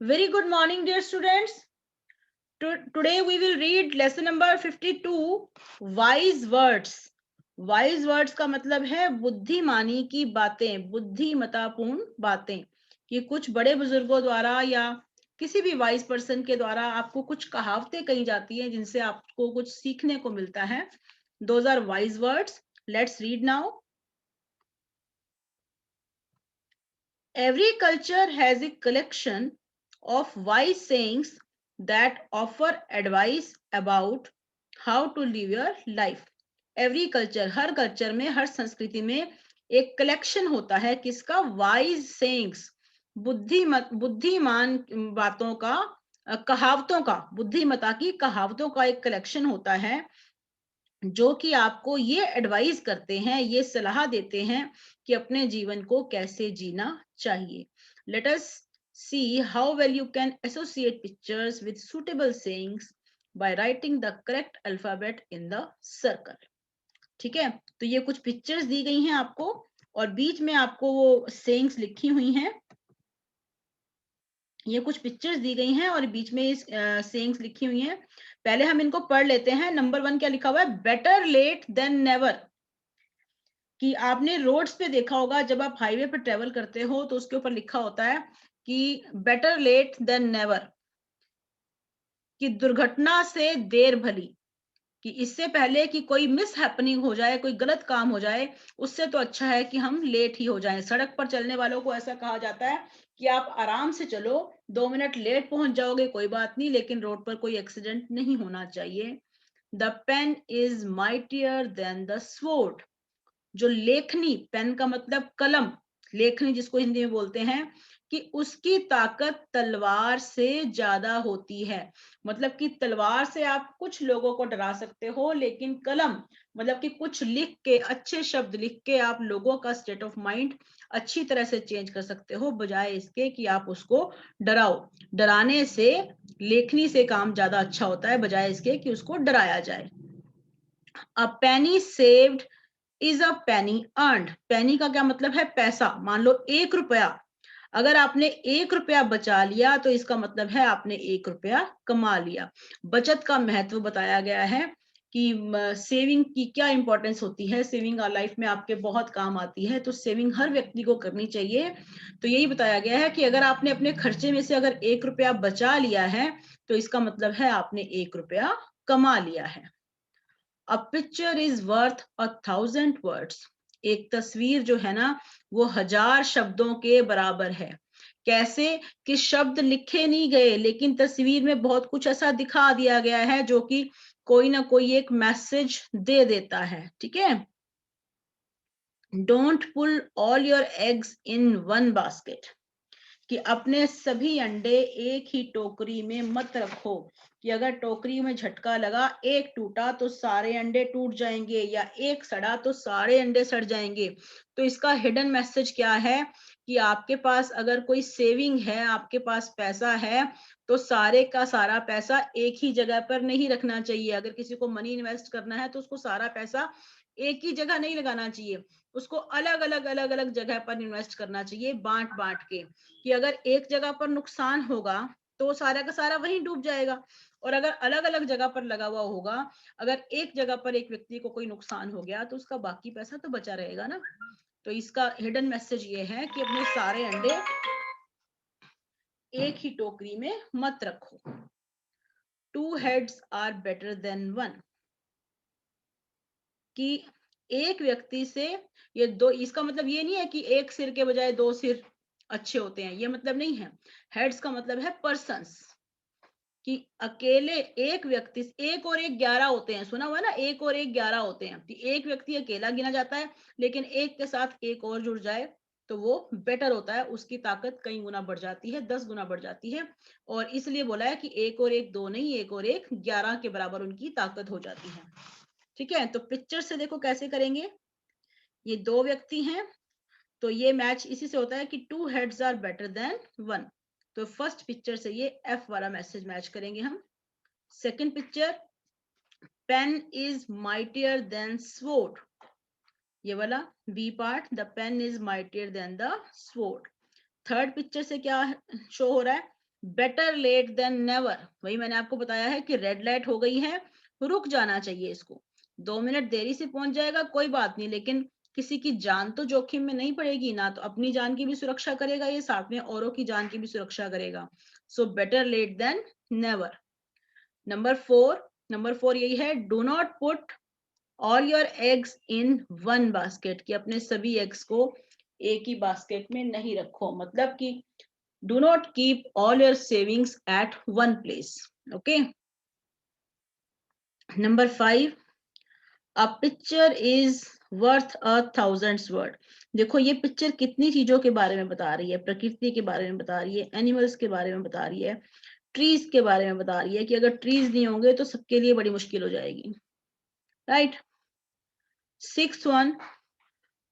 Very good morning, dear students. Today we will read lesson number 52, wise words. Wise words का मतलब है बुद्धिमानी की बातें, बुद्धिमतापूर्ण बातें, कि कुछ बड़े बुजुर्गों द्वारा या किसी भी वाइज पर्सन के द्वारा आपको कुछ कहावतें कही जाती हैं जिनसे आपको कुछ सीखने को मिलता है. Those are wise words. Let's read now. Every culture has a collection of wise sayings that offer advice about how to live your life. Every culture, her culture में, हर संस्कृति में एक कलेक्शन होता है किसका? वाइज सेइंग्स, बुद्धिमान बातों का, कहावतों का, बुद्धिमता की कहावतों का एक कलेक्शन होता है जो कि आपको ये एडवाइस करते हैं, ये सलाह देते हैं कि अपने जीवन को कैसे जीना चाहिए. Let us see how well you can associate pictures with suitable sayings by writing the correct alphabet in the circle. ठीक है, तो ये कुछ पिक्चर्स दी गई हैं आपको और बीच में आपको वो सेइंग्स लिखी हुई हैं. ये कुछ पिक्चर्स दी गई हैं और बीच में सेइंग्स लिखी हुई हैं. पहले हम इनको पढ़ लेते हैं. नंबर 1 क्या लिखा हुआ है? Better late than never. कि आपने रोड्स पे देखा होगा, जब आप हाईवे पे ट्रेवल करते हो तो उसके ऊपर लिखा होता है कि बेटर लेट देन नेवर, कि दुर्घटना से देर भली, कि इससे पहले कि कोई मिस हैपनिंग हो जाए, कोई गलत काम हो जाए, उससे तो अच्छा है कि हम लेट ही हो जाएं. सड़क पर चलने वालों को ऐसा कहा जाता है कि आप आराम से चलो, 2 मिनट लेट पहुंच जाओगे कोई बात नहीं, लेकिन रोड पर कोई एक्सीडेंट नहीं होना चाहिए. The pen is mightier than the sword. जो लेखनी, पेन का मतलब कलम, लेखनी जिसको हिंदी में बोलते हैं, कि उसकी ताकत तलवार से ज्यादा होती है. मतलब कि तलवार से आप कुछ लोगों को डरा सकते हो, लेकिन कलम मतलब कि कुछ लिख के, अच्छे शब्द लिख के आप लोगों का स्टेट ऑफ माइंड अच्छी तरह से चेंज कर सकते हो, बजाय इसके कि आप उसको डराओ. डराने से, लेखनी से काम ज्यादा अच्छा होता है बजाय इसके कि उसको डराया जाए. A penny saved is a penny earned. Penny का क्या मतलब है? पैसा. मान लो 1 रुपया, अगर आपने 1 रुपया बचा लिया तो इसका मतलब है आपने 1 रुपया कमा लिया. बचत का महत्व बताया गया है कि सेविंग की क्या इंपॉर्टेंस होती है. सेविंग लाइफ में आपके बहुत काम आती है, तो सेविंग हर व्यक्ति को करनी चाहिए. तो यही बताया गया है कि अगर आपने अपने खर्चे में से अगर 1 रुपया बचा लिया है तो इसका मतलब है आपने 1 रुपया कमा लिया है. A picture is worth 1,000 words. एक तस्वीर जो है ना, वो 1000 शब्दों के बराबर है. कैसे? कि शब्द लिखे नहीं गए, लेकिन तस्वीर में बहुत कुछ ऐसा दिखा दिया गया है जो कि कोई ना कोई एक मैसेज दे देता है. ठीक है. Don't pull all your eggs in one basket. कि अपने सभी अंडे एक ही टोकरी में मत रखो. कि अगर टोकरी में झटका लगा, एक टूटा तो सारे अंडे टूट जाएंगे, या एक सड़ा तो सारे अंडे सड़ जाएंगे. तो इसका हिडन मैसेज क्या है? कि आपके पास अगर कोई सेविंग है, आपके पास पैसा है, तो सारे का सारा पैसा एक ही जगह पर नहीं रखना चाहिए. अगर किसी को मनी इन्वेस्ट करना है तो उसको सारा पैसा एक ही जगह नहीं लगाना चाहिए, उसको अलग अलग अलग अलग जगह पर इन्वेस्ट करना चाहिए, बांट बांट के. कि अगर एक जगह पर नुकसान होगा तो सारा का सारा वहीं डूब जाएगा, और अगर अलग अलग जगह पर लगा हुआ होगा, अगर एक जगह पर एक व्यक्ति को कोई नुकसान हो गया तो उसका बाकी पैसा तो बचा रहेगा ना. तो इसका हिडन मैसेज ये है कि अपने सारे अंडे एक ही टोकरी में मत रखो. 2 heads आर बेटर देन 1. कि एक व्यक्ति से ये दो, इसका मतलब ये नहीं है कि एक सिर के बजाय 2 सिर अच्छे होते हैं, ये मतलब नहीं है. हेड्स का मतलब है पर्सन्स. कि अकेले एक व्यक्ति, एक और एक 11 होते हैं. सुना हुआ ना, एक और एक 11 होते हैं. कि एक व्यक्ति अकेला गिना जाता है, लेकिन एक के साथ एक और जुड़ जाए तो वो बेटर होता है, उसकी ताकत कई गुना बढ़ जाती है, 10 गुना बढ़ जाती है. और इसलिए बोला है कि एक और एक 2 नहीं, एक और एक 11 के बराबर उनकी ताकत हो जाती है. ठीक है, तो पिक्चर से देखो कैसे करेंगे. ये 2 व्यक्ति हैं, तो ये मैच इसी से होता है कि 2 heads आर बेटर देन 1. तो फर्स्ट पिक्चर से ये एफ वाला मैसेज मैच करेंगे हम. Second picture, pen is mightier than sword. ये वाला B part, the pen is mightier than the sword. Third picture से क्या शो हो रहा है? Better late than never. वही मैंने आपको बताया है कि रेड लाइट हो गई है, रुक जाना चाहिए इसको। 2 मिनट देरी से पहुंच जाएगा कोई बात नहीं, लेकिन किसी की जान तो जोखिम में नहीं पड़ेगी ना, तो अपनी जान की भी सुरक्षा करेगा ये, साथ में औरों की जान की भी सुरक्षा करेगा। So better late than never. Number 4 यही है, do not put all your eggs in one basket, कि अपने सभी एग्स को एक ही बास्केट में नहीं रखो, मतलब कि do not keep all your savings at one place. Okay. Number 5, a picture is worth 1,000 word। देखो ये पिक्चर कितनी चीजों के बारे में बता रही है, प्रकृति के बारे में बता रही है, एनिमल्स के बारे में बता रही है, ट्रीज के बारे में बता रही है कि अगर ट्रीज नहीं होंगे तो सबके लिए बड़ी मुश्किल हो जाएगी, right. 6th one,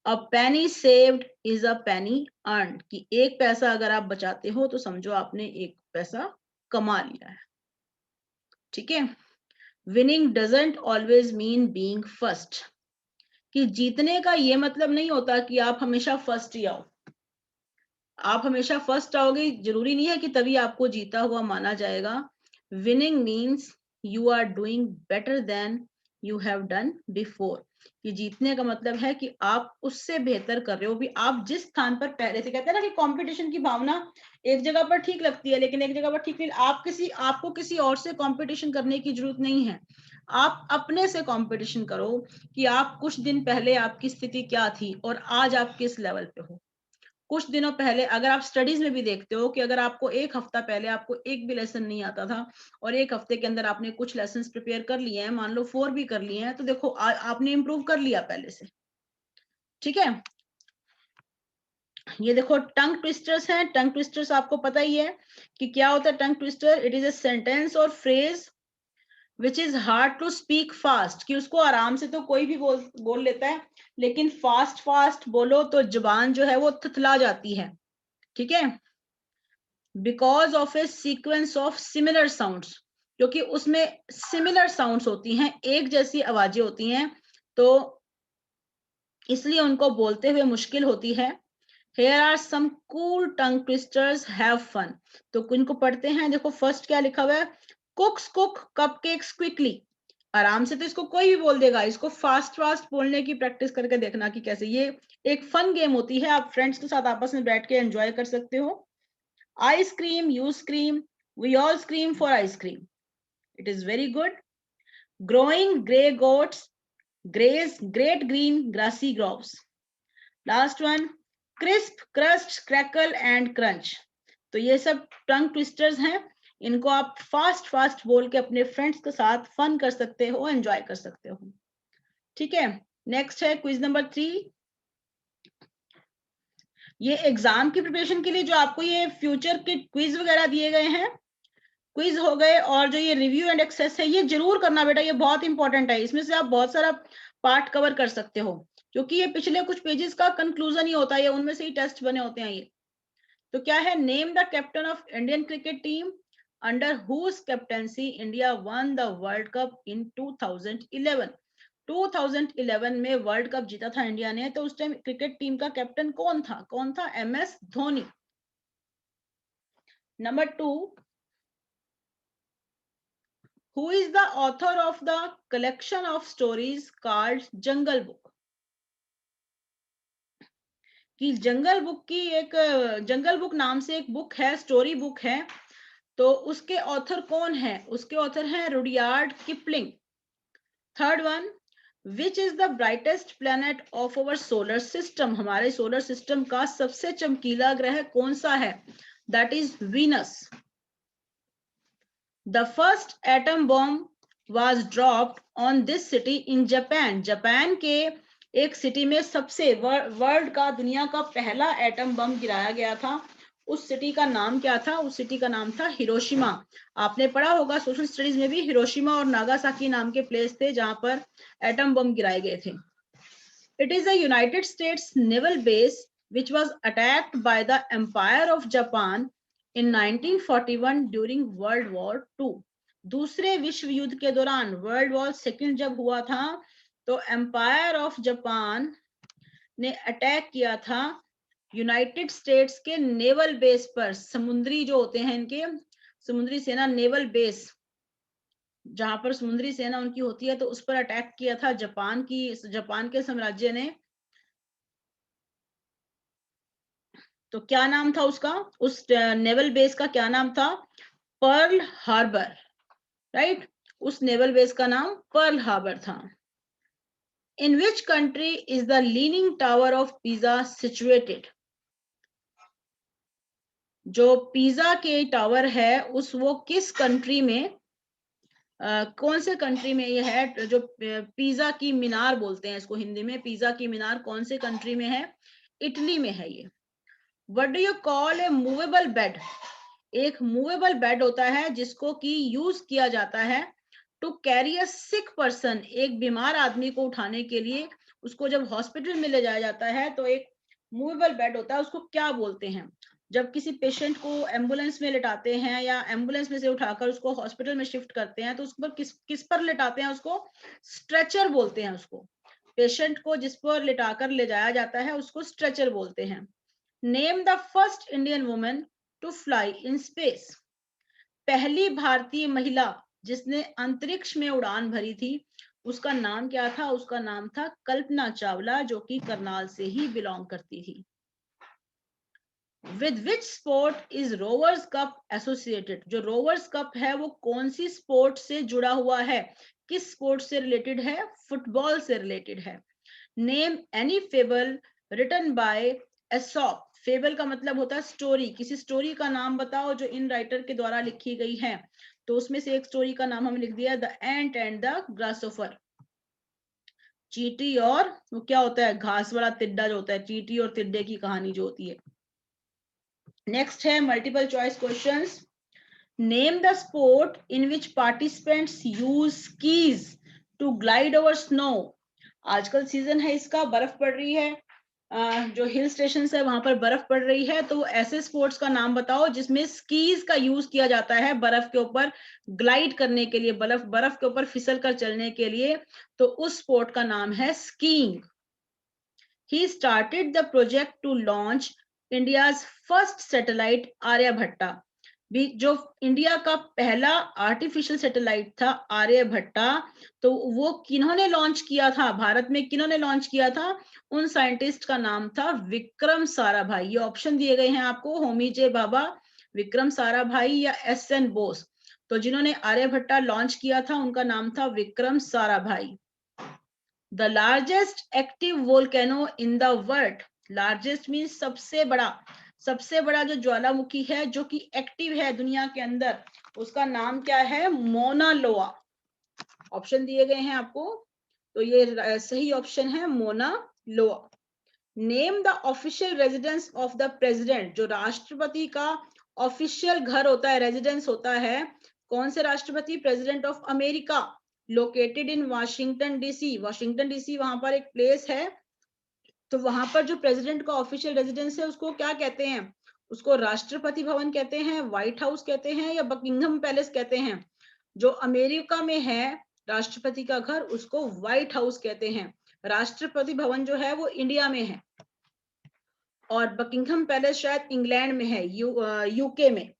a penny saved is a penny earned, कि एक पैसा अगर आप बचाते हो तो समझो आपने एक पैसा कमा लिया है, ठीक है। Winning doesn't always mean being first, कि जीतने का ये मतलब नहीं होता कि आप हमेशा फर्स्ट ही आओ। आप हमेशा फर्स्ट आओगे जरूरी नहीं है कि तभी आपको जीता हुआ माना जाएगा। Winning means you are doing better than you have done before, कि जीतने का मतलब है कि आप उससे बेहतर कर रहे हो। भी आप जिस स्थान पर पहले से, कहते हैं ना कि कंपटीशन की भावना एक जगह पर ठीक लगती है लेकिन एक जगह पर ठीक नहीं। आपको किसी और से कंपटीशन करने की जरूरत नहीं है, आप अपने से कंपटीशन करो कि आप कुछ दिन पहले आपकी स्थिति क्या थी और आज आप किस लेवल पे हो। कुछ दिनों पहले अगर आप स्टडीज में भी देखते हो कि अगर आपको एक हफ्ता पहले आपको एक भी लेसन नहीं आता था और एक हफ्ते के अंदर आपने कुछ लेसन प्रिपेयर कर लिए हैं, मान लो 4 भी कर लिए हैं, तो देखो आपने इंप्रूव कर लिया पहले से, ठीक है। ये देखो टंग ट्विस्टर्स हैं। टंग ट्विस्टर्स आपको पता ही है कि क्या होता है tongue twister. It is a sentence or phrase which is hard to speak fast, कि उसको आराम से तो कोई भी बोल लेता है, लेकिन फास्ट फास्ट बोलो तो जुबान जो है वो थथला जाती है, ठीक है। Because of A sequence of similar sounds, क्योंकि उसमें सिमिलर साउंड्स होती हैं, एक जैसी आवाजें होती हैं, तो इसलिए उनको बोलते हुए मुश्किल होती है। Here are some cool tongue twisters, have fun। तो इनको पढ़ते हैं। देखो फर्स्ट क्या लिखा हुआ है, cooks cook cupcakes quickly। आराम से तो इसको कोई भी बोल देगा, इसको फास्ट फास्ट बोलने की प्रैक्टिस करके देखना कि कैसे। ये एक फन गेम होती है, आप फ्रेंड्स के साथ आपस में बैठ के एंजॉय कर सकते हो। I scream, you scream, we all scream for ice cream। It is very good। Growing grey goats graze great green grassy groves। Last one, crisp, crust, crackle and crunch। तो ये सब टंग ट्विस्टर्स हैं, इनको आप fast fast बोल के अपने friends के साथ फन कर सकते हो, एंजॉय कर सकते हो, ठीक है। नेक्स्ट है क्विज नंबर 3। ये एग्जाम की प्रिपरेशन के लिए जो आपको ये फ्यूचर के क्विज वगैरह दिए गए हैं, क्विज हो गए, और जो ये रिव्यू एंड एक्सेस है ये जरूर करना बेटा, ये बहुत इंपॉर्टेंट है। इसमें से आप बहुत सारा पार्ट कवर कर सकते हो, क्योंकि ये पिछले कुछ पेजेस का कंक्लूजन ही होता है, ये उनमें से ही टेस्ट बने होते हैं ये। तो क्या है, name the captain of Indian cricket team under whose captaincy India won the world cup in 2011। 2011 में वर्ल्ड कप जीता था इंडिया ने, तो उस टाइम क्रिकेट टीम का कैप्टन कौन था? MS Dhoni. Number 2, who is the author of the collection of stories called Jungle Book? कि जंगल बुक नाम से एक बुक है, स्टोरी बुक है, तो उसके ऑथर कौन है? उसके ऑथर हैं Rudyard Kipling. Third one, which is the brightest planet of our solar system? हमारे सोलर सिस्टम का सबसे चमकीला ग्रह कौन सा है? That is Venus. The first atom bomb was dropped on this city in Japan। Japan के एक सिटी में सबसे वर्ल्ड का, दुनिया का पहला एटम बम गिराया गया था। उस सिटी का नाम क्या था? उस सिटी का नाम था हिरोशिमा। आपने पढ़ा होगा सोशल स्टडीज में भी, हिरोशिमा और नागासाकी नाम के प्लेस थे जहां पर एटम बम गिराए गए थे। It is a United States naval base which was attacked by the Empire of Japan in 1941 during World War II। दूसरे विश्व युद्ध के दौरान, वर्ल्ड वॉर सेकेंड जब हुआ था, तो एम्पायर ऑफ जापान ने अटैक किया था यूनाइटेड स्टेट्स के नेवल बेस पर, समुद्री जो होते हैं इनके समुद्री सेना नेवल बेस, जहां पर समुद्री सेना उनकी होती है, तो उस पर अटैक किया था जापान के साम्राज्य ने। तो क्या नाम था उसका, उस नेवल बेस का क्या नाम था? Pearl Harbor, right. उस नेवल बेस का नाम पर्ल हार्बर था। In which country is the leaning tower of Pisa situated? जो पिज़ा के टावर है वो किस कंट्री में, कौन से कंट्री में ये है? जो पिज़ा की मीनार बोलते हैं इसको हिंदी में, पिज़ा की मीनार कौन से कंट्री में है? इटली में है ये। What do you call a movable bed? एक मूवेबल बेड होता है जिसको कि यूज किया जाता है to carry a sick person, एक बीमार आदमी को उठाने के लिए। उसको जब हॉस्पिटल में ले जाया जाता है तो एक मूवेबल बेड होता है, उसको क्या बोलते हैं? जब किसी पेशेंट को एम्बुलेंस में लेटाते हैं या एम्बुलेंस में से उठाकर उसको हॉस्पिटल में शिफ्ट करते हैं, तो उस पर किस पर लेटाते हैं? उसको स्ट्रेचर बोलते हैं। उसको पेशेंट को जिस पर लेटाकर ले जाया जाता है उसको स्ट्रेचर बोलते हैं। Name the first Indian woman to fly in space. पहली भारतीय महिला जिसने अंतरिक्ष में उड़ान भरी थी, उसका नाम क्या था? उसका नाम था कल्पना चावला, जो कि करनाल से ही बिलोंग करती थी। With which sport is Rovers Cup associated? जो रोवर्स कप है वो कौन सी स्पोर्ट से जुड़ा हुआ है? किस स्पोर्ट से रिलेटेड है? फुटबॉल से रिलेटेड है। Name any fable written by Aesop. Fable का मतलब होता है स्टोरी। किसी स्टोरी का नाम बताओ जो इन राइटर के द्वारा लिखी गई है। तो उसमें से एक स्टोरी का नाम हमने लिख दिया, द एंट एंड द ग्रासोफर। चींटी और वो क्या होता है, घास वाला टिड्डा जो होता है, चींटी और टिड्डे की कहानी जो होती है। नेक्स्ट है multiple choice questions. Name the sport in which participants use skis to glide over snow. आजकल सीजन है इसका, बर्फ पड़ रही है, जो हिल स्टेशन है वहां पर बर्फ पड़ रही है। तो ऐसे स्पोर्ट्स का नाम बताओ जिसमें स्कीज का यूज किया जाता है बर्फ के ऊपर ग्लाइड करने के लिए, बर्फ के ऊपर फिसल कर चलने के लिए। तो उस स्पोर्ट का नाम है skiing. He started the project to launch India's first satellite Aryabhata. भी जो इंडिया का पहला आर्टिफिशियल सैटेलाइट था आर्यभट्टा, तो वो किन्होंने लॉन्च किया था? भारत में किन्होंने लॉन्च किया था? उन साइंटिस्ट का नाम था विक्रम साराभाई। ये ऑप्शन दिए गए हैं आपको, होमी जे भाभा, विक्रम साराभाई या एस.एन. बोस। तो जिन्होंने आर्यभट्टा लॉन्च किया था उनका नाम था Vikram Sarabhai. The largest active volcano in the world. Largest means सबसे बड़ा, सबसे बड़ा जो ज्वालामुखी है जो कि एक्टिव है दुनिया के अंदर, उसका नाम क्या है? मोना लोआ। ऑप्शन दिए गए हैं आपको, तो ये सही ऑप्शन है मोना लोआ। Name the official residence of the president. जो राष्ट्रपति का ऑफिशियल घर होता है, रेजिडेंस होता है, कौन से राष्ट्रपति? President of America, located in Washington DC. Washington DC वहां पर एक प्लेस है। तो वहां पर जो प्रेसिडेंट का ऑफिशियल रेजिडेंस है उसको क्या कहते हैं? उसको राष्ट्रपति भवन कहते हैं, व्हाइट हाउस कहते हैं, या बकिंघम पैलेस कहते हैं? जो अमेरिका में है राष्ट्रपति का घर, उसको व्हाइट हाउस कहते हैं। राष्ट्रपति भवन जो है वो इंडिया में है, और बकिंघम पैलेस शायद इंग्लैंड में है, यूके में।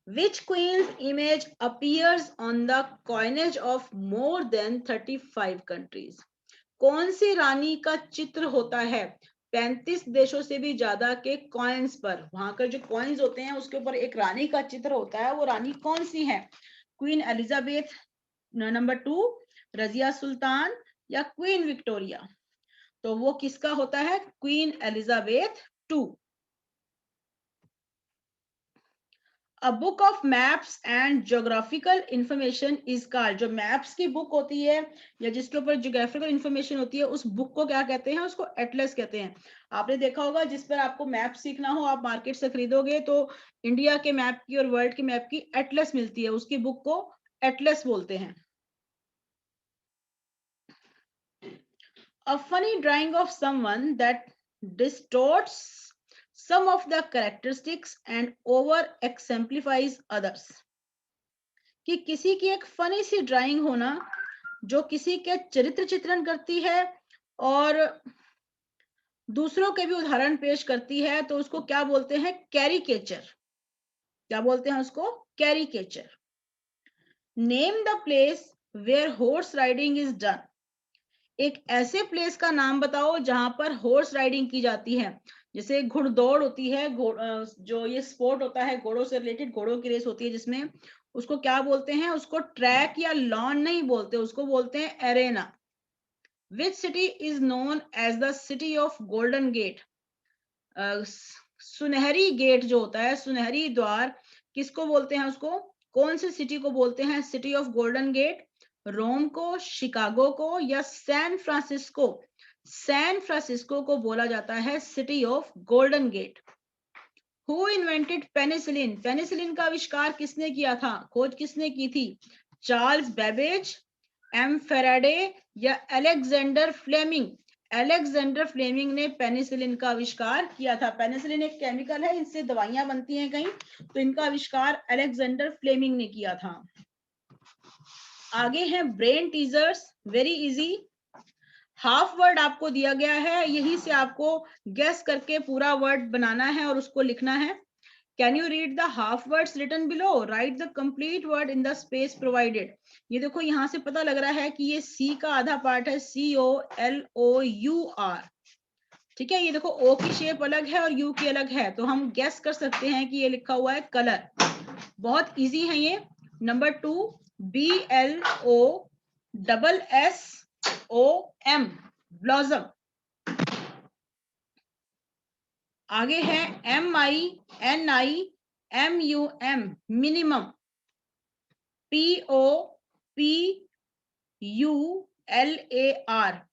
Which queen's image appears on the coinage of more than 35 countries? कौन सी रानी का चित्र होता है 35 देशों से भी ज्यादा के कॉइन्स पर? वहां का जो कॉइन्स होते हैं उसके ऊपर एक रानी का चित्र होता है, वो रानी कौन सी है? Queen Elizabeth, number 2 Razia Sultan, या क्वीन विक्टोरिया? तो वो किसका होता है? Queen Elizabeth 2। A book of maps and geographical information is called. जो मैप्स की बुक होती है या जिसके ऊपर ज्योग्राफिकल इंफॉर्मेशन होती है उस बुक को क्या कहते हैं? उसको एटलस कहते हैं। आपने देखा होगा जिस पर आपको मैप सीखना हो, आप मार्केट से खरीदोगे तो इंडिया के मैप की और वर्ल्ड के मैप की एटलस मिलती है, उसकी बुक को एटलस बोलते हैं। A funny drawing of someone that distorts some of the characteristics and over exemplifies others। कि किसी की एक फनी सी ड्राइंग होना जो किसी के चरित्र चित्रण करती है और दूसरों के भी उदाहरण पेश करती है तो उसको क्या बोलते हैं? कैरिकेचर। क्या बोलते हैं उसको? Caricature. Name the place where horse riding is done. एक ऐसे प्लेस का नाम बताओ जहां पर हॉर्स राइडिंग की जाती है। जैसे घुड़दौड़ होती है, जो ये स्पोर्ट होता है घोड़ों से रिलेटेड, घोड़ों की रेस होती है जिसमें, उसको क्या बोलते हैं? उसको ट्रैक या लॉन नहीं बोलते, उसको बोलते हैं arena. Which city is known as the city of golden gate? सुनहरी गेट जो होता है, सुनहरी द्वार, किसको बोलते हैं उसको? कौन सी सिटी को बोलते हैं सिटी ऑफ गोल्डन गेट? रोम को, शिकागो को, या सैन फ्रांसिस्को? सैन फ्रांसिस्को को बोला जाता है city of golden gate. Who invented penicillin? Penicillin का आविष्कार किसने किया था? खोज किसने की थी? चार्ल्स बेबेज, एम फेराडे, या अलेक्जेंडर फ्लेमिंग? अलेक्जेंडर फ्लेमिंग ने पेनिसिलिन का आविष्कार किया था। पेनिसिलिन एक केमिकल है, इससे दवाइयां बनती हैं कहीं, तो इनका आविष्कार अलेक्जेंडर फ्लेमिंग ने किया था। आगे है brain teasers, very easy. Half word आपको दिया गया है, यही से आपको गेस करके पूरा वर्ड बनाना है और उसको लिखना है। Can you read the half words written below? Write the complete word in the space provided. ये देखो यहाँ से पता लग रहा है कि ये C का आधा पार्ट है, COLOUR। ठीक है, ये देखो O की शेप अलग है और U की अलग है, तो हम गेस कर सकते हैं कि ये लिखा हुआ है कलर। बहुत इजी है ये। Number 2, BLOSSOM, blossom. आगे है MINIMUM, minimum. POPULAR,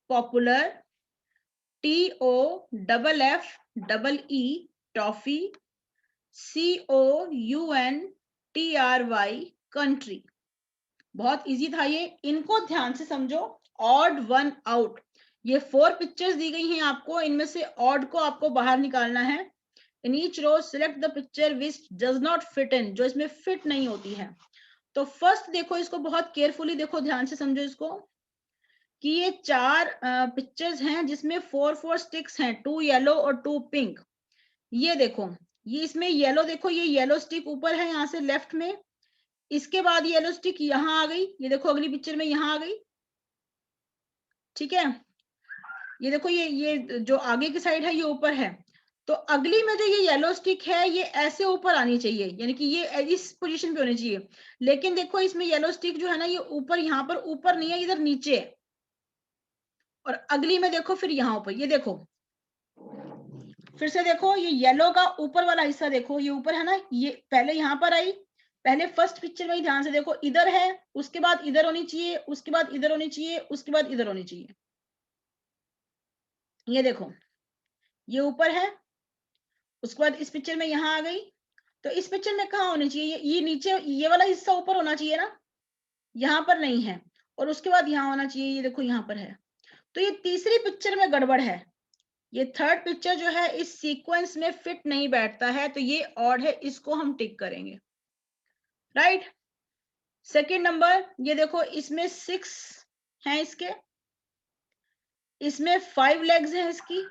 popular. TOFFE, toffee. COUNTRY, country. बहुत इजी था ये, इनको ध्यान से समझो। ऑड वन आउट, ये 4 पिक्चर्स दी गई हैं आपको, इनमें से ऑड को आपको बाहर निकालना है। In each row select the picture which does not fit in, जो इसमें फिट नहीं होती है। तो फर्स्ट देखो, इसको बहुत केयरफुली देखो, ध्यान से समझो इसको, कि ये 4 पिक्चर्स हैं जिसमें 4 स्टिक्स हैं, 2 येलो और 2 पिंक। ये देखो, ये इसमें येलो, देखो ये येलो स्टिक ऊपर है यहाँ से लेफ्ट में, इसके बाद येलो स्टिक यहाँ आ गई, ये देखो अगली पिक्चर में यहाँ आ गई। ठीक है, ये देखो ये जो आगे की साइड है ये ऊपर है, तो अगली में जो ये येलो स्टिक है ये ऐसे ऊपर आनी चाहिए, यानी कि ये इस पोजीशन पे होनी चाहिए। लेकिन देखो इसमें येलो स्टिक जो है ना, ये ऊपर, यहाँ पर ऊपर नहीं है, इधर नीचे है। और अगली में देखो फिर यहाँ ऊपर, ये देखो फिर से देखो, ये येलो का ऊपर वाला हिस्सा देखो, ये ऊपर है ना, ये पहले यहाँ पर आई, पहले फर्स्ट पिक्चर में ही ध्यान से देखो, इधर है, उसके बाद इधर होनी चाहिए, उसके बाद इधर होनी चाहिए, उसके बाद इधर होनी चाहिए। ये देखो, ये ऊपर है, उसके बाद इस पिक्चर में यहाँ आ गई, तो इस पिक्चर में कहाँ होनी चाहिए? ये नीचे, ये वाला हिस्सा ऊपर होना चाहिए ना, यहाँ पर नहीं है। और उसके बाद यहाँ होना चाहिए, ये देखो यहाँ पर है। तो ये तीसरी पिक्चर में गड़बड़ है, ये थर्ड पिक्चर जो है इस सीक्वेंस में फिट नहीं बैठता है, तो ये ऑड है, इसको हम टिक करेंगे। राइट। सेकेंड नंबर, ये देखो इसमें 6 हैं इसके, इसमें 5 लेग्स हैं इसकी,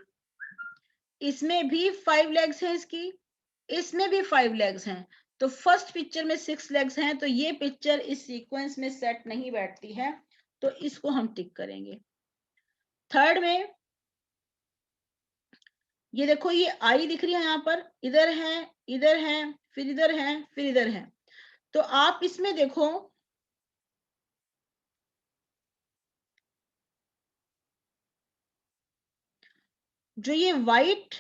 इसमें भी 5 लेग्स हैं इसकी, इसमें भी 5 लेग्स हैं। तो फर्स्ट पिक्चर में 6 लेग्स हैं, तो ये पिक्चर इस सीक्वेंस में सेट नहीं बैठती है, तो इसको हम टिक करेंगे। थर्ड में ये देखो, ये आई दिख रही है यहाँ पर, इधर है, इधर है, फिर इधर है, फिर इधर है। तो आप इसमें देखो, जो ये व्हाइट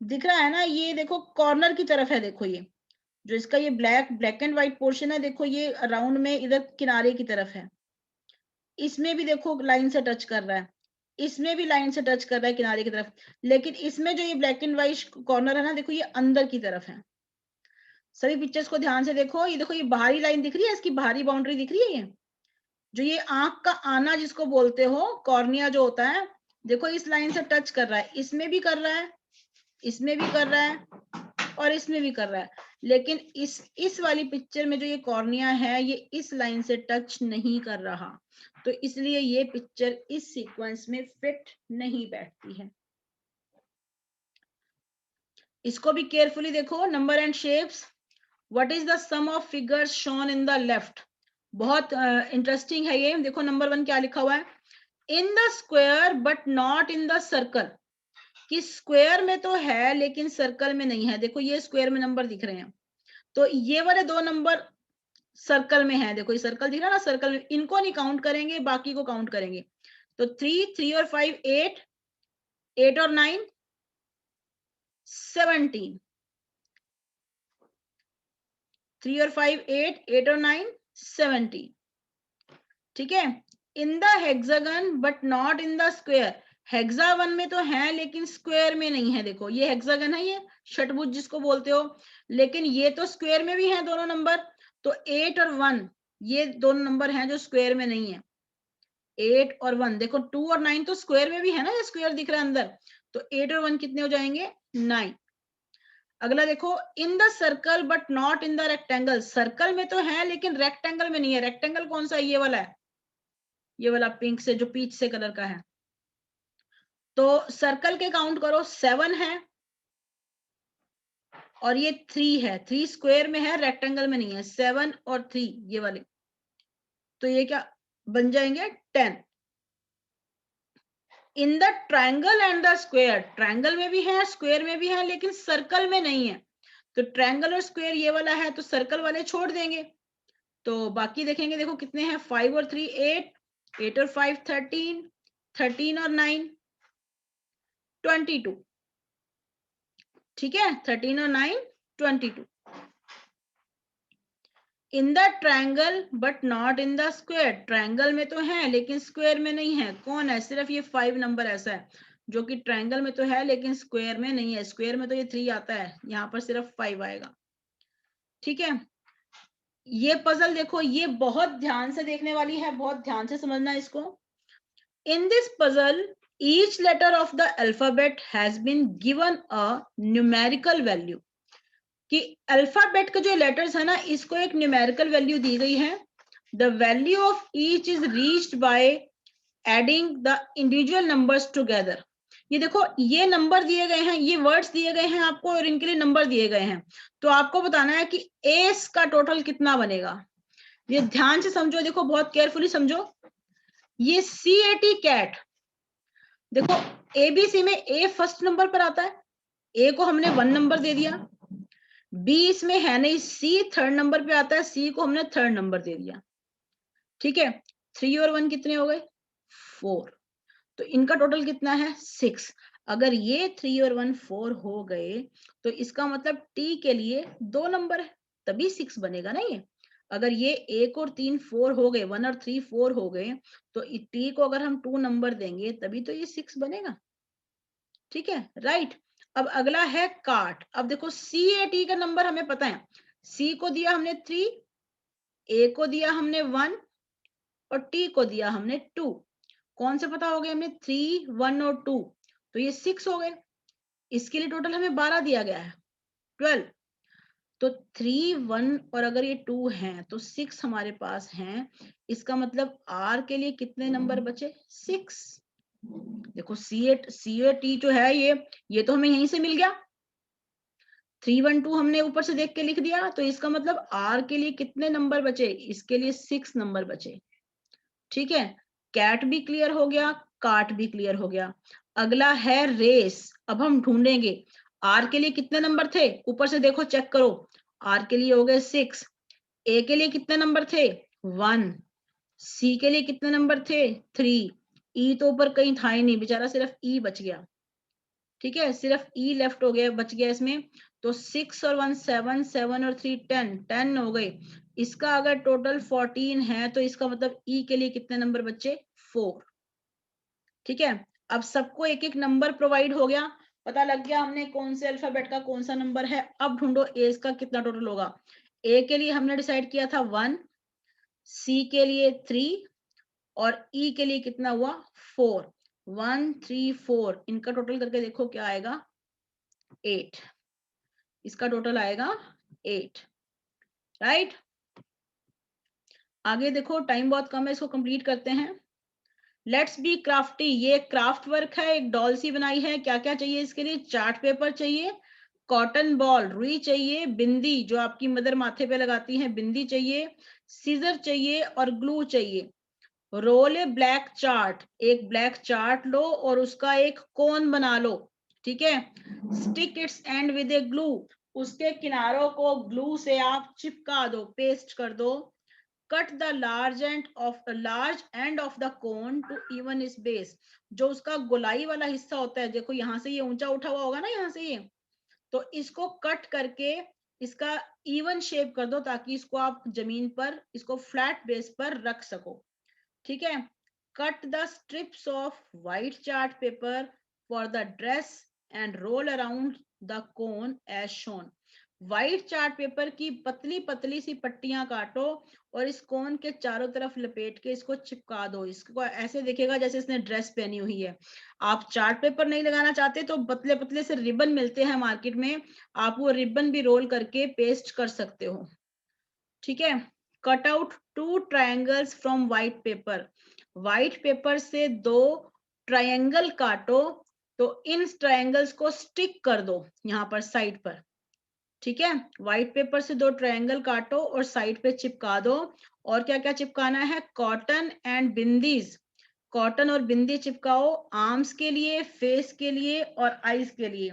दिख रहा है ना, ये देखो कॉर्नर की तरफ है, देखो ये जो इसका ये ब्लैक एंड व्हाइट पोर्शन है, देखो ये राउंड में इधर किनारे की तरफ है। इसमें भी देखो लाइन से टच कर रहा है, इसमें भी लाइन से टच कर रहा है किनारे की तरफ, लेकिन इसमें जो ये ब्लैक एंड व्हाइट कॉर्नर है ना, देखो ये अंदर की तरफ है। सभी पिक्चर्स को ध्यान से देखो, ये देखो ये बाहरी लाइन दिख रही है, इसकी बाहरी बाउंड्री दिख रही है, ये जो ये आंख का आना जिसको बोलते हो, कॉर्निया जो होता है, देखो इस लाइन से टच कर रहा है, इसमें भी कर रहा है, इसमें भी कर रहा है, और इसमें भी कर रहा है। लेकिन इस वाली पिक्चर में जो ये कॉर्निया है, ये इस लाइन से टच नहीं कर रहा, तो इसलिए ये पिक्चर इस सीक्वेंस में फिट नहीं बैठती है। इसको भी केयरफुली देखो, number and shapes. What is the sum of figures shown in the left. बहुत इंटरेस्टिंग है ये। देखो नंबर 1 क्या लिखा हुआ है, in the square but not in the circle, कि स्क्वायर में तो है लेकिन सर्कल में नहीं है। देखो ये स्क्वायर में नंबर दिख रहे हैं, तो ये वाले 2 नंबर सर्कल में है। देखो ये सर्कल दिख रहा है ना, सर्कल में, इनको नहीं काउंट करेंगे, बाकी को काउंट करेंगे। तो 3 और 5 8, 8 और 9 17, 3 और 5 8, 8 और 9 17। ठीक है, in the hexagon but not in the square, hexagon में तो है लेकिन स्क्वायर में नहीं है। देखो ये हेक्सागन है, ये षटभुज जिसको बोलते हो, लेकिन ये तो स्क्वायर में भी है दोनों नंबर। तो 8 और 1 ये दोनों नंबर हैं जो स्क्वायर में नहीं है। 8 और 1, देखो 2 और 9 तो स्क्वायर में भी है ना, ये स्क्वायर दिख रहा है अंदर। तो 8 और 1 कितने हो जाएंगे, 9। अगला देखो, इन the circle but not in the rectangle, circle में तो है लेकिन रेक्टेंगल में नहीं है। रेक्टेंगल कौन सा है, ये वाला है, ये वाला पिंक से जो पीच से कलर का है। तो सर्कल के काउंट करो, 7 है और ये 3 है। 3 स्क्वायर में है, रेक्टेंगल में नहीं है। 7 और 3 ये वाले, तो ये क्या बन जाएंगे, 10। In the triangle and the square, triangle में भी है स्क्वायर में भी है लेकिन सर्कल में नहीं है। तो ट्रायंगल और स्क्वायर ये वाला है, तो सर्कल वाले छोड़ देंगे। तो बाकी देखेंगे, देखो कितने हैं, 5 और 3 8, 8 और 5 13, 13 और 9 22। ठीक है, 13 और 9 22। In the triangle but not in the square, triangle में तो है लेकिन स्क्वायर में नहीं है। कौन है, सिर्फ ये 5 नंबर ऐसा है जो कि ट्रायंगल में तो है लेकिन स्क्वायर में नहीं है। स्क्वायर में तो ये 3 आता है, यहाँ पर सिर्फ 5 आएगा। ठीक है, ये पजल देखो, ये बहुत ध्यान से देखने वाली है, बहुत ध्यान से समझना इसको। In this puzzle each letter of the alphabet has been given a numerical value, कि अल्फाबेट के जो लेटर्स है ना, इसको एक न्यूमेरिकल वैल्यू दी गई है। The value of each is reached by adding the individual numbers together. ये देखो, ये नंबर दिए गए हैं, ये वर्ड्स दिए गए हैं आपको और इनके लिए नंबर दिए गए हैं। तो आपको बताना है कि एस का टोटल कितना बनेगा। ये ध्यान से समझो, देखो बहुत केयरफुली समझो। ये CAT कैट, देखो ABC में ए फर्स्ट नंबर पर आता है, ए को हमने 1 नंबर दे दिया। बी इसमें है नहीं, सी थर्ड नंबर पे आता है, सी को हमने थर्ड नंबर दे दिया। ठीक है, 3 और 1 कितने हो गए, 4। तो इनका टोटल कितना है, 6। अगर ये 3 और 1 4 हो गए तो इसका मतलब टी के लिए 2 नंबर है, तभी 6 बनेगा ना ये। अगर ये 1 और 3 4 हो गए, 1 और 3 4 हो गए, तो टी को अगर हम 2 नंबर देंगे तभी तो ये 6 बनेगा। ठीक है, राइट। अब अगला है काट। अब देखो CAT का नंबर हमें पता है, सी को दिया हमने 3, ए को दिया हमने 1 और टी को दिया हमने 2। कौन से पता हो गए हमें, 3 1 और 2, तो ये 6 हो गए। इसके लिए टोटल हमें 12 दिया गया है, 12। तो 3 1 और अगर ये 2 हैं तो 6 हमारे पास हैं। इसका मतलब आर के लिए कितने नंबर बचे, 6। देखो CAT जो है ये तो हमें यहीं से मिल गया। 3 1 2 हमने ऊपर से देख के लिख दिया, तो इसका मतलब आर के लिए कितने नंबर बचे, इसके लिए 6 नंबर बचे। ठीक है, कैट भी क्लियर हो गया, काट भी क्लियर हो गया। अगला है रेस। अब हम ढूंढेंगे आर के लिए कितने नंबर थे, ऊपर से देखो चेक करो। आर के लिए हो गए 6, ए के लिए कितने नंबर थे, 1, सी के लिए कितने नंबर थे, 3, ई तो ऊपर कहीं था ही नहीं बेचारा, सिर्फ ई बच गया। ठीक है, सिर्फ ई लेफ्ट हो गया, बच गया इसमें। तो 6 और 1 7, 7 और 3 10, 10 हो गए। इसका अगर टोटल 14 है तो इसका मतलब ई के लिए कितने नंबर बच्चे, 4। ठीक है, अब सबको एक एक नंबर प्रोवाइड हो गया, पता लग गया हमने कौन से अल्फाबेट का कौन सा नंबर है। अब ढूंढो ए का कितना टोटल होगा। ए के लिए हमने डिसाइड किया था 1, सी के लिए 3 और ई के लिए कितना हुआ, 4। 1 3 4, इनका टोटल करके देखो क्या आएगा, 8। इसका टोटल आएगा 8, राइट। आगे देखो, टाइम बहुत कम है, इसको कंप्लीट करते हैं। लेट्स बी क्राफ्टी, ये क्राफ्ट वर्क है, एक डॉल सी बनाई है। क्या क्या चाहिए इसके लिए, चार्ट पेपर चाहिए, कॉटन बॉल रुई चाहिए, बिंदी जो आपकी मदर माथे पे लगाती हैं बिंदी चाहिए, सीजर चाहिए और ग्लू चाहिए। रोल ए ब्लैक चार्ट, एक ब्लैक चार्ट लो और उसका एक कोन बना लो, ठीक है। Stick it's and with A glue, उसके किनारों को ग्लू से आप चिपका दो, पेस्ट कर दो। Cut the large end of the cone to even is base, जो उसका गोलाई वाला हिस्सा होता है, देखो यहाँ से ये ऊंचा उठा हुआ होगा ना, यहाँ से ये, तो इसको कट करके इसका इवन शेप कर दो ताकि इसको आप जमीन पर, इसको फ्लैट बेस पर रख सको, ठीक है। Cut the strips of white chart paper for the dress and roll around the cone as shown, white chart paper की पतली पतली सी पट्टियां काटो और इस कोन के चारों तरफ लपेट के इसको चिपका दो। इसको ऐसे दिखेगा जैसे इसने ड्रेस पहनी हुई है। आप चार्ट पेपर नहीं लगाना चाहते तो पतले पतले से रिबन मिलते हैं मार्केट में, आप वो रिबन भी रोल करके पेस्ट कर सकते हो, ठीक है। Cut out 2 triangles from white paper, white paper से 2 ट्रायंगल काटो, तो इन ट्रायंगल्स को स्टिक कर दो यहाँ पर साइड पर, ठीक है। व्हाइट पेपर से 2 ट्रायंगल काटो और साइड पे चिपका दो। और क्या क्या चिपकाना है, कॉटन एंड बिंदीज, कॉटन और बिंदी चिपकाओ, आर्म्स के लिए, फेस के लिए और आईज के लिए।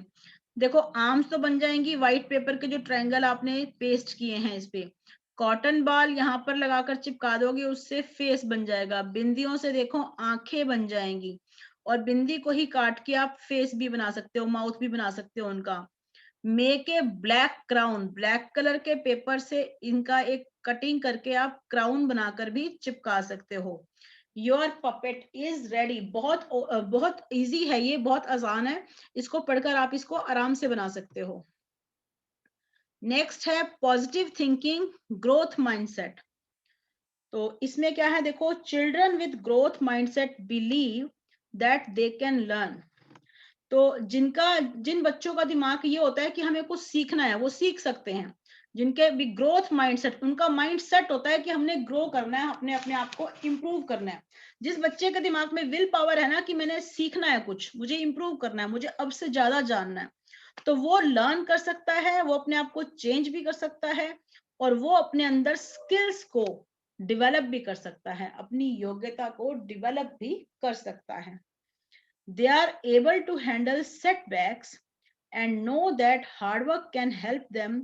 देखो आर्म्स तो बन जाएंगी व्हाइट पेपर के जो ट्रायंगल आपने पेस्ट किए हैं इस पे, कॉटन बाल यहाँ पर लगाकर चिपका दोगे उससे फेस बन जाएगा, बिंदियों से देखो आंखें बन जाएंगी, और बिंदी को ही काट के आप फेस भी बना सकते हो, माउथ भी बना सकते हो उनका। Make a black crown, black colour के पेपर से इनका एक कटिंग करके आप क्राउन बनाकर भी चिपका सकते हो। योर पपेट इज रेडी, बहुत बहुत इजी है ये, बहुत आसान है, इसको पढ़कर आप इसको आराम से बना सकते हो। नेक्स्ट है पॉजिटिव थिंकिंग ग्रोथ माइंडसेट। तो इसमें क्या है देखो, children with growth mindset believe that they can learn, तो जिन बच्चों का दिमाग ये होता है कि हमें कुछ सीखना है वो सीख सकते हैं। जिनके भी ग्रोथ माइंडसेट, उनका माइंड सेट होता है कि हमने ग्रो करना है, अपने अपने आप को इम्प्रूव करना है। जिस बच्चे के दिमाग में विल पावर है ना कि मैंने सीखना है कुछ, मुझे इम्प्रूव करना है, मुझे अब से ज्यादा जानना है, तो वो लर्न कर सकता है, वो अपने आप को चेंज भी कर सकता है और वो अपने अंदर स्किल्स को डेवलप भी कर सकता है, अपनी योग्यता को डेवलप भी कर सकता है। They are able to handle setbacks and know that hard work can help them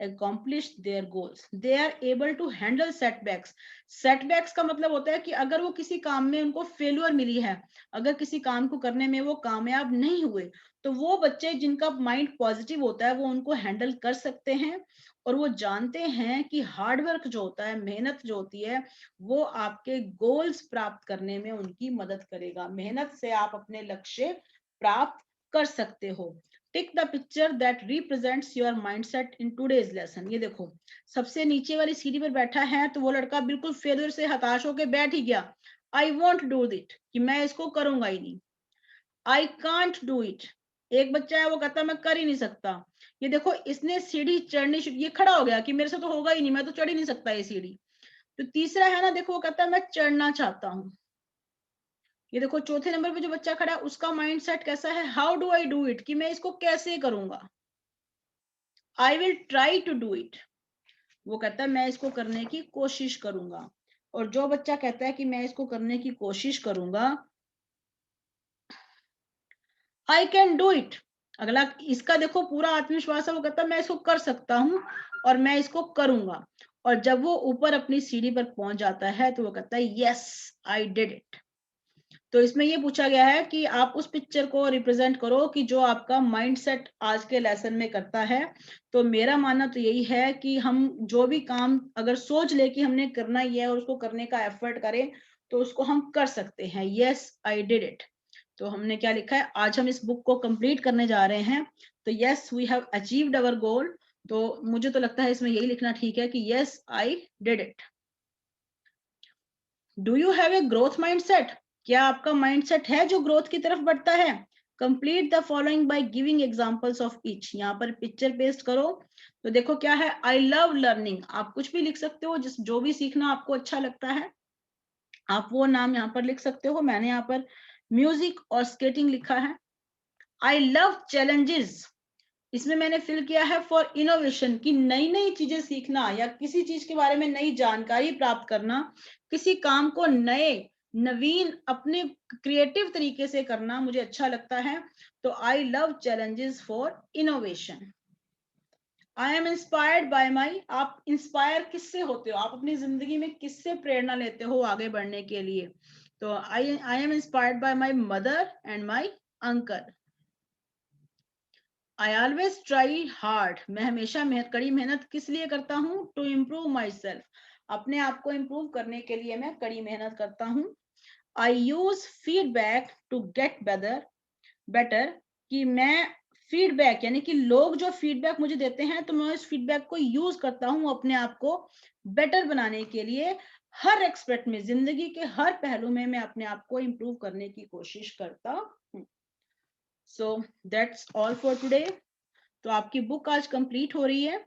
accomplish their goals. They are able to handle setbacks. Setbacks का मतलब होता है कि अगर वो किसी काम में उनको फेल्यूर मिली है, अगर किसी काम को करने में वो कामयाब नहीं हुए, तो वो बच्चे जिनका माइंड पॉजिटिव होता है वो उनको हैंडल कर सकते हैं और वो जानते हैं कि हार्ड वर्क जो होता है, मेहनत जो होती है, वो आपके गोल्स प्राप्त करने में उनकी मदद करेगा। मेहनत से आप अपने लक्ष्य प्राप्त कर सकते हो। Tick the picture that represents your mindset in today's lesson. ये देखो सबसे नीचे वाली सीढ़ी पर बैठा है तो वो लड़का बिल्कुल फेलियर से हताश होकर बैठ ही गया। आई वॉन्ट डू इट, कि मैं इसको करूंगा ही नहीं। आई कांट डू इट, एक बच्चा है वो कहता मैं कर ही नहीं सकता। ये देखो इसने सीढ़ी चढ़नी, ये खड़ा हो गया कि मेरे से तो होगा ही नहीं, मैं तो चढ़ ही नहीं सकता ये सीढ़ी। तो तीसरा है ना, देखो वो कहता है मैं चढ़ना चाहता हूँ। ये देखो चौथे नंबर पे जो बच्चा खड़ा है उसका माइंडसेट कैसा है, how do I do it, कि मैं इसको कैसे करूंगा। I will try to do it, वो कहता है मैं इसको करने की कोशिश करूंगा। और जो बच्चा कहता है कि मैं इसको करने की कोशिश करूंगा, आई कैन डू इट, अगला इसका देखो पूरा आत्मविश्वास है, वो कहता है मैं इसको कर सकता हूँ और मैं इसको करूंगा। और जब वो ऊपर अपनी सीढ़ी पर पहुंच जाता है तो वो कहता है यस आई डिड इट। तो इसमें ये पूछा गया है कि आप उस पिक्चर को रिप्रेजेंट करो कि जो आपका माइंडसेट आज के लेसन में करता है। तो मेरा मानना तो यही है कि हम जो भी काम अगर सोच ले कि हमने करना ही है और उसको करने का एफर्ट करें तो उसको हम कर सकते हैं। Yes I did it. तो हमने क्या लिखा है, आज हम इस बुक को कंप्लीट करने जा रहे हैं। तो यस वी हैव अचीव्ड अवर गोल, तो मुझे तो लगता है इसमें यही लिखना ठीक है कि yes I did it. Do you have a growth mindset, क्या आपका माइंडसेट है जो ग्रोथ की तरफ बढ़ता है। Complete the following by giving examples of each, यहाँ पर पिक्चर पेस्ट करो। तो देखो क्या है, आई लव लर्निंग, आप कुछ भी लिख सकते हो, जिस जो भी सीखना आपको अच्छा लगता है आप वो नाम यहाँ पर लिख सकते हो। मैंने यहाँ पर म्यूजिक और स्केटिंग लिखा है। आई लव चैलेंजेस, इसमें मैंने फिल किया है फॉर इनोवेशन, कि नई नई चीजें सीखना या किसी चीज के बारे में नई जानकारी प्राप्त करना, किसी काम को नए नवीन अपने क्रिएटिव तरीके से करना मुझे अच्छा लगता है। तो I love challenges for innovation. I am inspired by माई, आप इंस्पायर किससे होते हो, आप अपनी जिंदगी में किससे प्रेरणा लेते हो आगे बढ़ने के लिए। तो I am inspired by my mother and my uncle. I always try hard, मैं हमेशा कड़ी मेहनत किस लिए करता हूँ, टू इम्प्रूव माई सेल्फ, अपने आप को इम्प्रूव करने के लिए मैं कड़ी मेहनत करता हूँ। I use feedback to get better, कि मैं फीडबैक यानी कि लोग जो फीडबैक मुझे देते हैं तो मैं इस फीडबैक को यूज करता हूँ अपने आप को बेटर बनाने के लिए। हर एक्सपेक्ट में, जिंदगी के हर पहलू में मैं अपने आप को इम्प्रूव करने की कोशिश करता हूँ। So that's all for today. तो आपकी बुक आज कंप्लीट हो रही है।